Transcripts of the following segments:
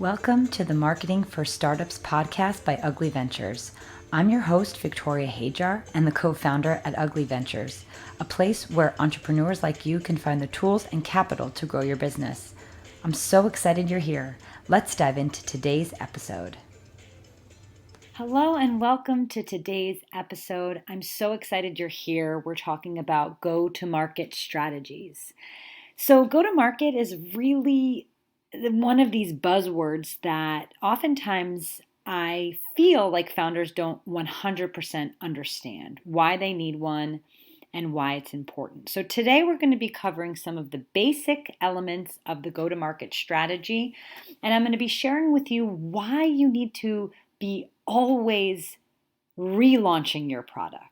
Welcome to the Marketing for Startups podcast by Ugly Ventures. I'm your host, Victoria Hajar, and the co-founder at Ugly Ventures, a place where entrepreneurs like you can find the tools and capital to grow your business. I'm so excited you're here. Let's dive into today's episode. Hello and welcome to today's episode. I'm so excited you're here. We're talking about go-to-market strategies. So go-to-market is really one of these buzzwords that oftentimes I feel like founders don't 100% understand why they need one and why it's important. So today we're going to be covering some of the basic elements of the go-to-market strategy, and I'm going to be sharing with you why you need to be always relaunching your product.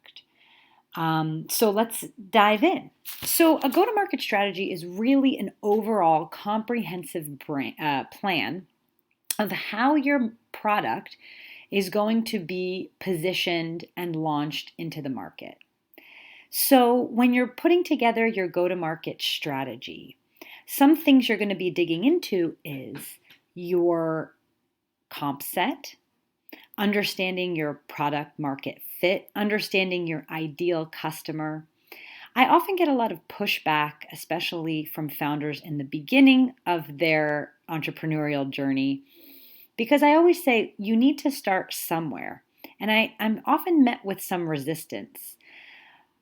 So let's dive in. So a go-to-market strategy is really an overall comprehensive plan of how your product is going to be positioned and launched into the market. So when you're putting together your go-to-market strategy, some things you're going to be digging into is your comp set, understanding your product market fit, understanding your ideal customer. I often get a lot of pushback, especially from founders in the beginning of their entrepreneurial journey, because I always say you need to start somewhere. And I'm often met with some resistance.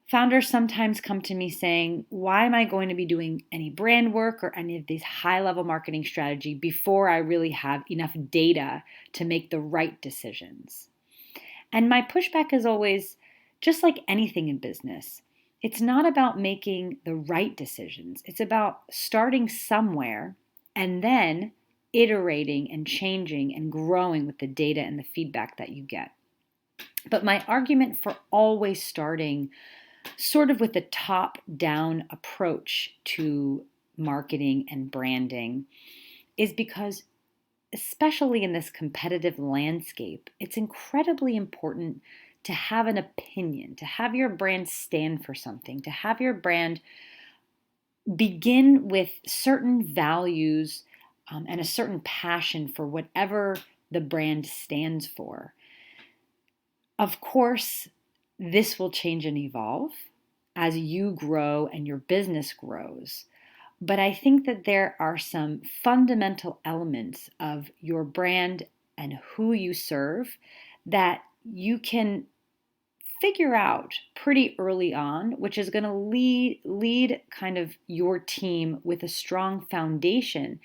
Founders sometimes come to me saying, why am I going to be doing any brand work or any of these high-level marketing strategy before I really have enough data to make the right decisions? And my pushback is always, just like anything in business, it's not about making the right decisions. It's about starting somewhere and then iterating and changing and growing with the data and the feedback that you get. But my argument for always starting sort of with a top-down approach to marketing and branding is because, especially in this competitive landscape, it's incredibly important to have an opinion, to have your brand stand for something, to have your brand begin with certain values and a certain passion for whatever the brand stands for. Of course, this will change and evolve as you grow and your business grows. But I think that there are some fundamental elements of your brand and who you serve that you can figure out pretty early on, which is going to lead kind of your team with a strong foundation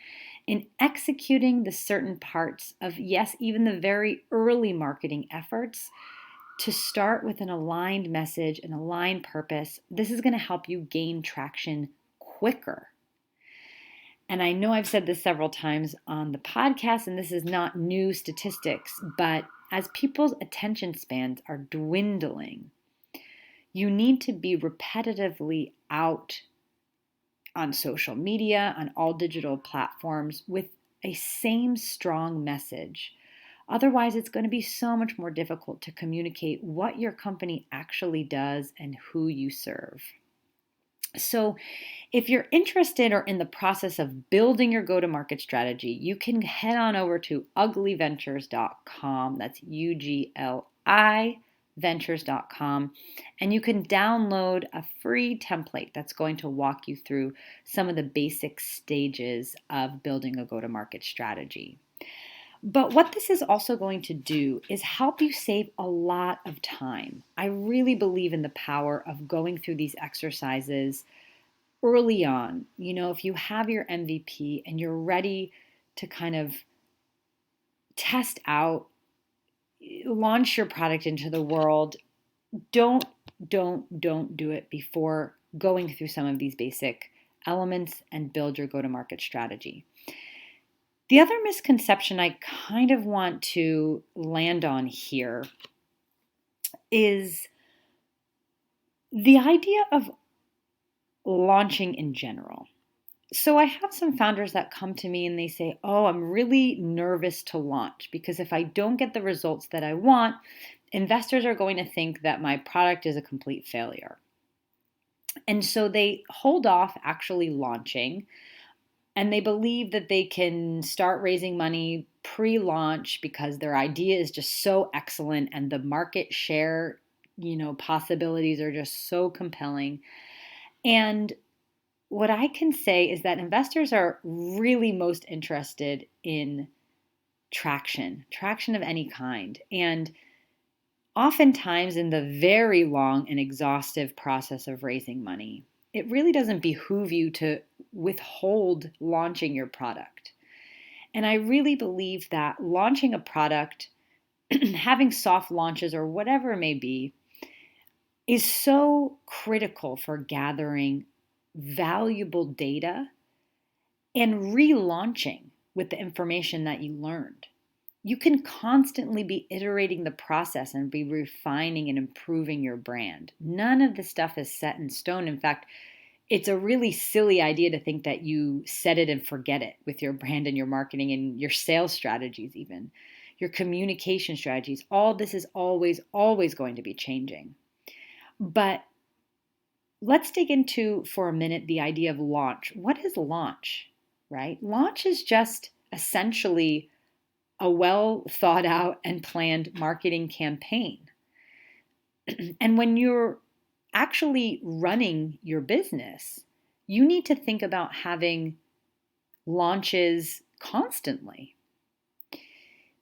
in executing the certain parts of, yes, even the very early marketing efforts to start with an aligned message, an aligned purpose. This is going to help you gain traction quicker. And I know I've said this several times on the podcast, and this is not new statistics, but as people's attention spans are dwindling, you need to be repetitively out on social media, on all digital platforms with a same strong message. Otherwise, it's going to be so much more difficult to communicate what your company actually does and who you serve. So if you're interested or in the process of building your go-to-market strategy, you can head on over to uglyventures.com. That's UGLI ventures.com, and you can download a free template that's going to walk you through some of the basic stages of building a go-to-market strategy. But what this is also going to do is help you save a lot of time. I really believe in the power of going through these exercises early on. You know, if you have your MVP and you're ready to kind of test out, launch your product into the world, don't do it before going through some of these basic elements and build your go-to-market strategy. The other misconception I kind of want to land on here is the idea of launching in general. So I have some founders that come to me and they say, oh, I'm really nervous to launch because if I don't get the results that I want, investors are going to think that my product is a complete failure. And so they hold off actually launching And they believe that they can start raising money pre-launch because their idea is just so excellent and the market share, possibilities are just so compelling. And what I can say is that investors are really most interested in traction of any kind. And oftentimes, in the very long and exhaustive process of raising money, it really doesn't behoove you to withhold launching your product. And I really believe that launching a product, having soft launches or whatever it may be, is so critical for gathering valuable data and relaunching with the information that you learned. You can constantly be iterating the process and be refining and improving your brand. None of the stuff is set in stone. In fact, it's a really silly idea to think that you set it and forget it with your brand and your marketing and your sales strategies, even your communication strategies. All this is always going to be changing. But let's dig into for a minute the idea of launch. What is launch, right? Launch is just essentially a well thought out and planned marketing campaign. And when you're actually running your business, you need to think about having launches constantly.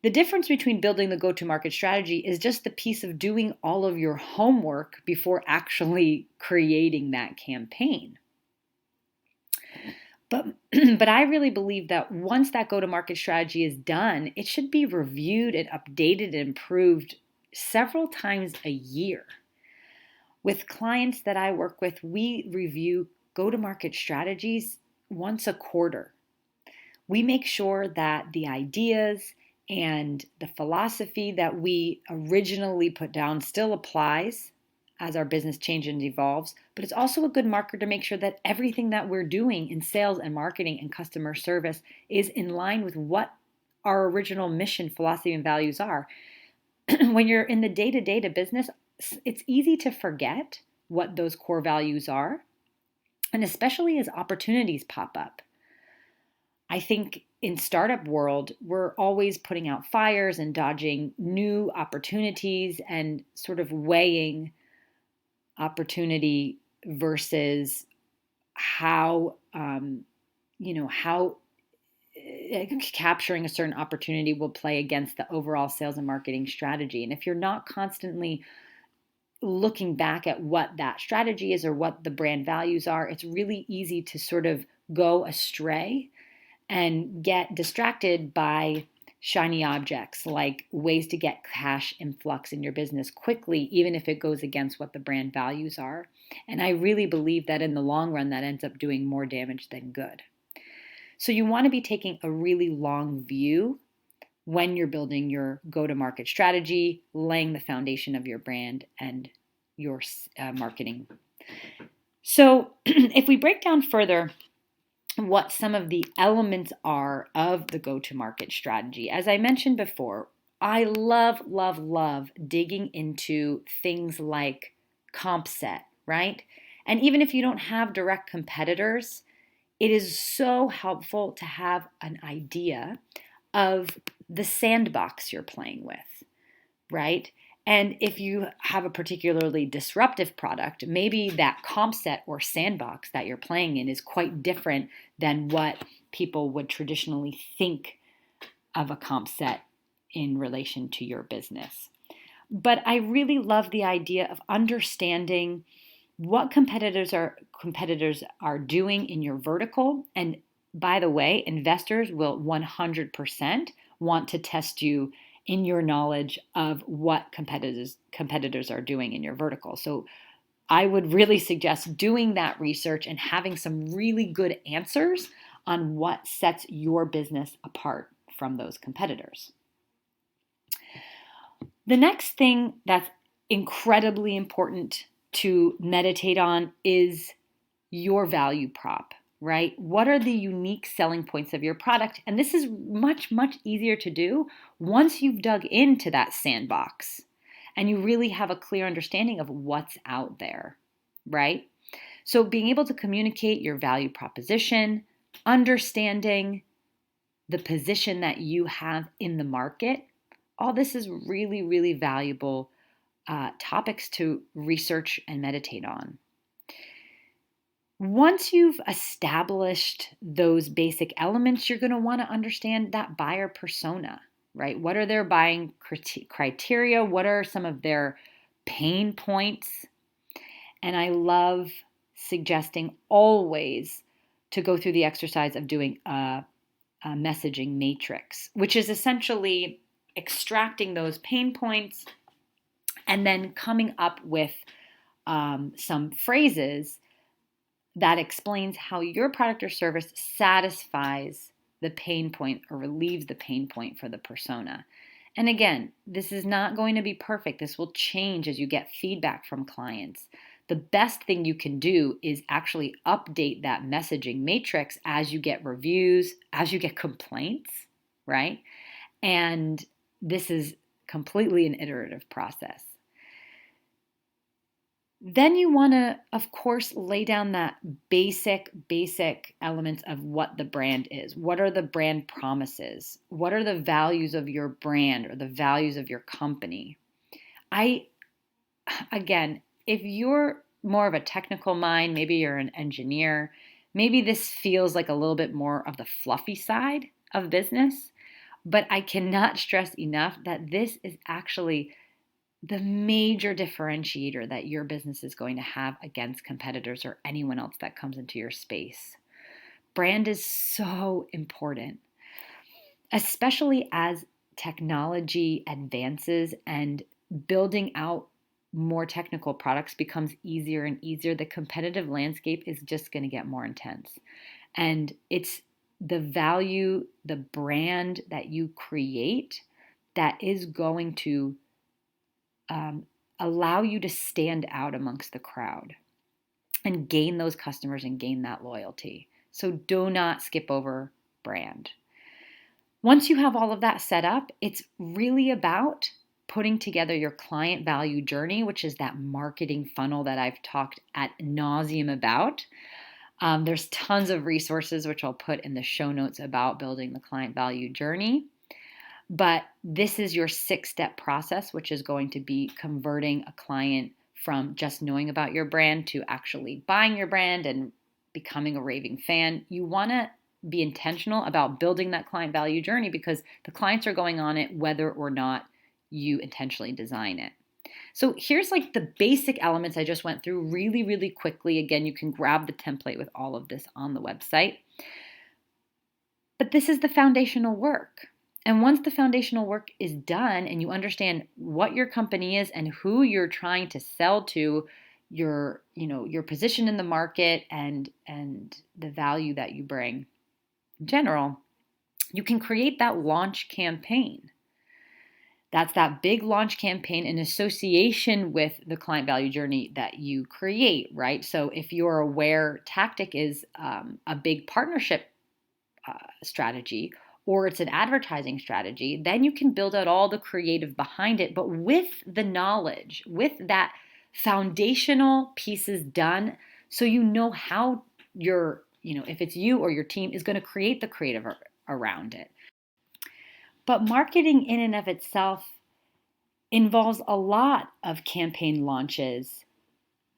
The difference between building the go-to-market strategy is just the piece of doing all of your homework before actually creating that campaign. But I really believe that once that go-to-market strategy is done, it should be reviewed and updated and improved several times a year. With clients that I work with, we review go-to-market strategies once a quarter. We make sure that the ideas and the philosophy that we originally put down still applies as our business changes and evolves, but it's also a good marker to make sure that everything that we're doing in sales and marketing and customer service is in line with what our original mission, philosophy, and values are. When you're in the day-to-day to business, it's easy to forget what those core values are, and especially as opportunities pop up. I think in startup world, we're always putting out fires and dodging new opportunities and sort of weighing opportunity versus how capturing a certain opportunity will play against the overall sales and marketing strategy. And if you're not constantly looking back at what that strategy is or what the brand values are, it's really easy to sort of go astray and get distracted by shiny objects like ways to get cash influx in your business quickly, even if it goes against what the brand values are. And I really believe that in the long run, that ends up doing more damage than good. So you want to be taking a really long view when you're building your go-to-market strategy, laying the foundation of your brand and your marketing. So if we break down further what some of the elements are of the go-to-market strategy, as I mentioned before, I love digging into things like comp set, right? And even if you don't have direct competitors, it is so helpful to have an idea of the sandbox you're playing with, right? And if you have a particularly disruptive product, maybe that comp set or sandbox that you're playing in is quite different than what people would traditionally think of a comp set in relation to your business. But I really love the idea of understanding what competitors are doing in your vertical. And by the way, investors will 100% want to test you in your knowledge of what competitors are doing in your vertical. So I would really suggest doing that research and having some really good answers on what sets your business apart from those competitors. The next thing that's incredibly important to meditate on is your value prop, right? What are the unique selling points of your product? And this is much easier to do once you've dug into that sandbox and you really have a clear understanding of what's out there, right? So being able to communicate your value proposition, understanding the position that you have in the market. All this is really, really valuable topics to research and meditate on. Once you've established those basic elements, you're going to want to understand that buyer persona, right? What are their buying criteria? What are some of their pain points? And I love suggesting always to go through the exercise of doing a messaging matrix, which is essentially extracting those pain points and then coming up with some phrases that explains how your product or service satisfies the pain point or relieves the pain point for the persona. And again, this is not going to be perfect. This will change as you get feedback from clients. The best thing you can do is actually update that messaging matrix as you get reviews, as you get complaints, right? And this is completely an iterative process. Then you want to, of course, lay down that basic elements of what the brand is. What are the brand promises? What are the values of your brand or the values of your company? Again, if you're more of a technical mind, maybe you're an engineer, maybe this feels like a little bit more of the fluffy side of business, but I cannot stress enough that this is actually the major differentiator that your business is going to have against competitors or anyone else that comes into your space. Brand is so important, especially as technology advances and building out more technical products becomes easier and easier. The competitive landscape is just going to get more intense. And it's the value, the brand that you create that is going to allow you to stand out amongst the crowd and gain those customers and gain that loyalty. So do not skip over brand. Once you have all of that set up, it's really about putting together your client value journey, which is that marketing funnel that I've talked ad nauseum about. There's tons of resources, which I'll put in the show notes about building the client value journey. But this is your 6-step process, which is going to be converting a client from just knowing about your brand to actually buying your brand and becoming a raving fan. You want to be intentional about building that client value journey because the clients are going on it whether or not you intentionally design it. So here's like the basic elements I just went through really, really quickly. Again, you can grab the template with all of this on the website. But this is the foundational work. And once the foundational work is done and you understand what your company is and who you're trying to sell to, your position in the market and the value that you bring in general, you can create that launch campaign. That's that big launch campaign in association with the client value journey that you create, right? So if you're aware tactic is a big partnership strategy, or it's an advertising strategy, then you can build out all the creative behind it, but with the knowledge, with that foundational pieces done, so you know how if it's you or your team is going to create the creative around it. But marketing in and of itself involves a lot of campaign launches,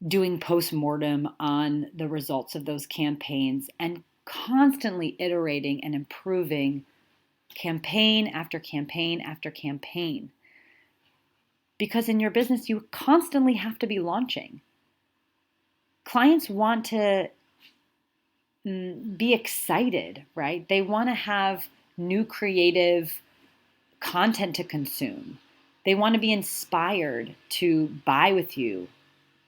doing postmortem on the results of those campaigns, and constantly iterating and improving campaign after campaign after campaign. Because in your business, you constantly have to be launching. Clients want to be excited, right? They want to have new creative content to consume. They want to be inspired to buy with you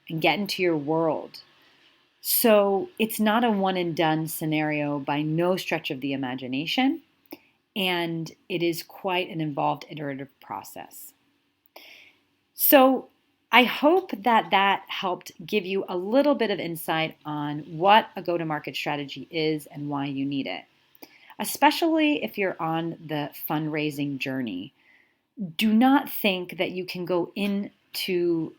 and get into your world. So it's not a one and done scenario by no stretch of the imagination. And it is quite an involved iterative process. So I hope that helped give you a little bit of insight on what a go-to-market strategy is and why you need it. Especially if you're on the fundraising journey. Do not think that you can go into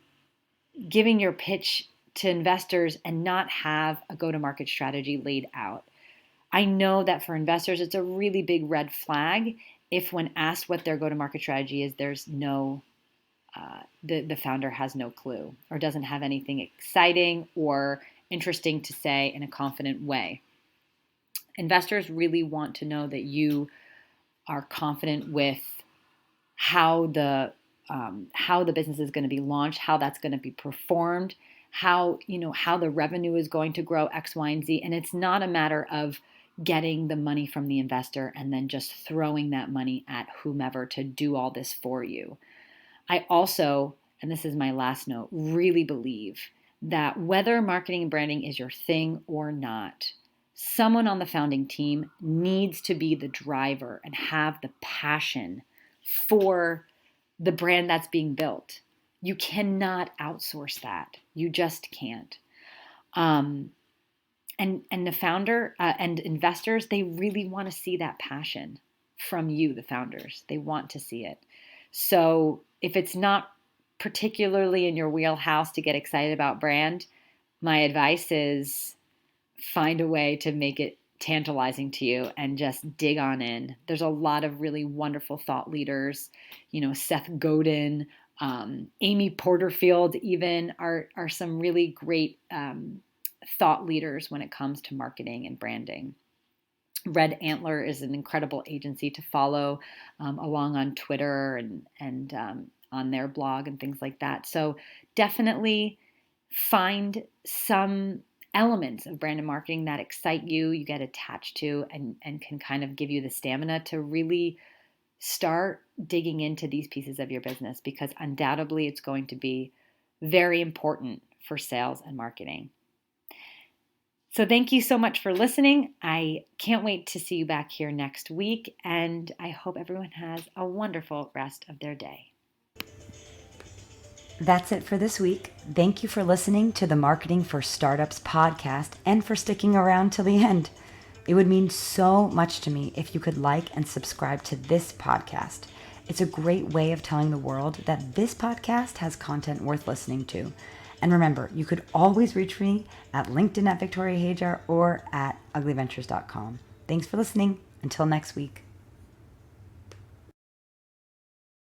giving your pitch to investors and not have a go-to-market strategy laid out. I know that for investors, it's a really big red flag if when asked what their go-to-market strategy is, there's no, the founder has no clue or doesn't have anything exciting or interesting to say in a confident way. Investors really want to know that you are confident with how the business is going to be launched, how that's going to be performed, how the revenue is going to grow X, Y, and Z. And it's not a matter of getting the money from the investor and then just throwing that money at whomever to do all this for you. I also, and this is my last note, really believe that whether marketing and branding is your thing or not, someone on the founding team needs to be the driver and have the passion for the brand that's being built. You cannot outsource that. You just can't. And the founder and investors, they really want to see that passion from you, the founders. They want to see it. So if it's not particularly in your wheelhouse to get excited about brand, my advice is find a way to make it tantalizing to you and just dig on in. There's a lot of really wonderful thought leaders, Seth Godin, Amy Porterfield even are some really great thought leaders when it comes to marketing and branding. Red Antler is an incredible agency to follow along on Twitter and on their blog and things like that. So definitely find some elements of brand and marketing that excite you, you get attached to, and can kind of give you the stamina to really start digging into these pieces of your business, because undoubtedly it's going to be very important for sales and marketing. So thank you so much for listening. I can't wait to see you back here next week, and I hope everyone has a wonderful rest of their day. That's it for this week. Thank you for listening to the Marketing for Startups podcast and for sticking around till the end. It would mean so much to me if you could like and subscribe to this podcast. It's a great way of telling the world that this podcast has content worth listening to. And remember, you could always reach me at LinkedIn at Victoria Hajar or at uglyventures.com. Thanks for listening. Until next week.